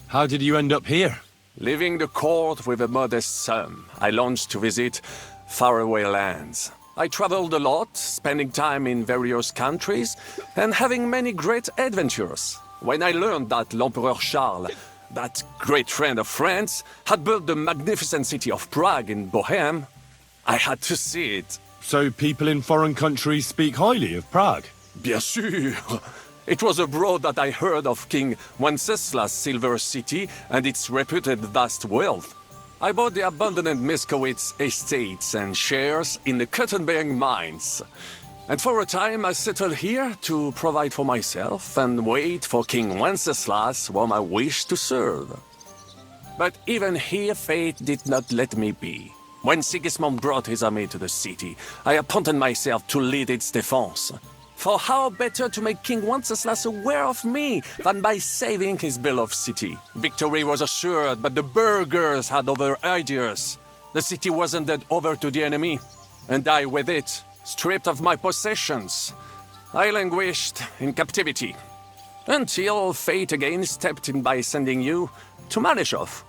How did you end up here? Leaving the court with a modest sum, I launched to visit faraway lands. I traveled a lot, spending time in various countries, and having many great adventures. When I learned that l'Empereur Charles, that great friend of France, had built the magnificent city of Prague in Bohème, I had to see it. So people in foreign countries speak highly of Prague? Bien sûr! It was abroad that I heard of King Wenceslas' silver city and its reputed vast wealth. I bought the abandoned Miskowitz estates and shares in the Kuttenberg mines. And for a time I settled here to provide for myself and wait for King Wenceslas, whom I wished to serve. But even here fate did not let me be. When Sigismund brought his army to the city, I appointed myself to lead its defense. For how better to make King Wenceslas aware of me than by saving his beloved city? Victory was assured, but the burghers had other ideas. The city was handed over to the enemy, and I with it, stripped of my possessions. I languished in captivity, until fate again stepped in by sending you to Malishov.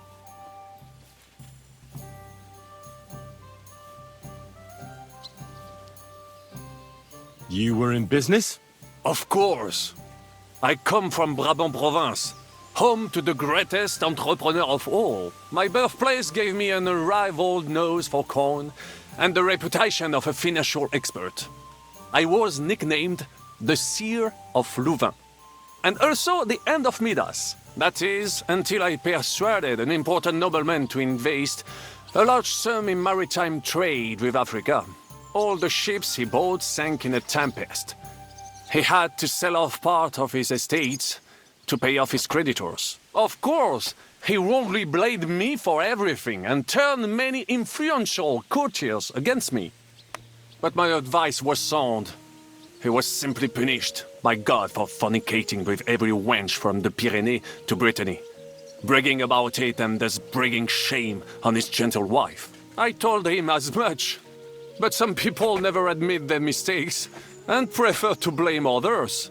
You were in business? Of course. I come from Brabant province, home to the greatest entrepreneur of all. My birthplace gave me an unrivaled nose for coin and the reputation of a financial expert. I was nicknamed the Seer of Louvain, and also the End of Midas. That is, until I persuaded an important nobleman to invest a large sum in maritime trade with Africa. All the ships he bought sank in a tempest. He had to sell off part of his estates to pay off his creditors. Of course, he wrongly blamed me for everything and turned many influential courtiers against me. But my advice was sound. He was simply punished by God for fornicating with every wench from the Pyrenees to Brittany, bragging about it and thus bringing shame on his gentle wife. I told him as much. But some people never admit their mistakes and prefer to blame others.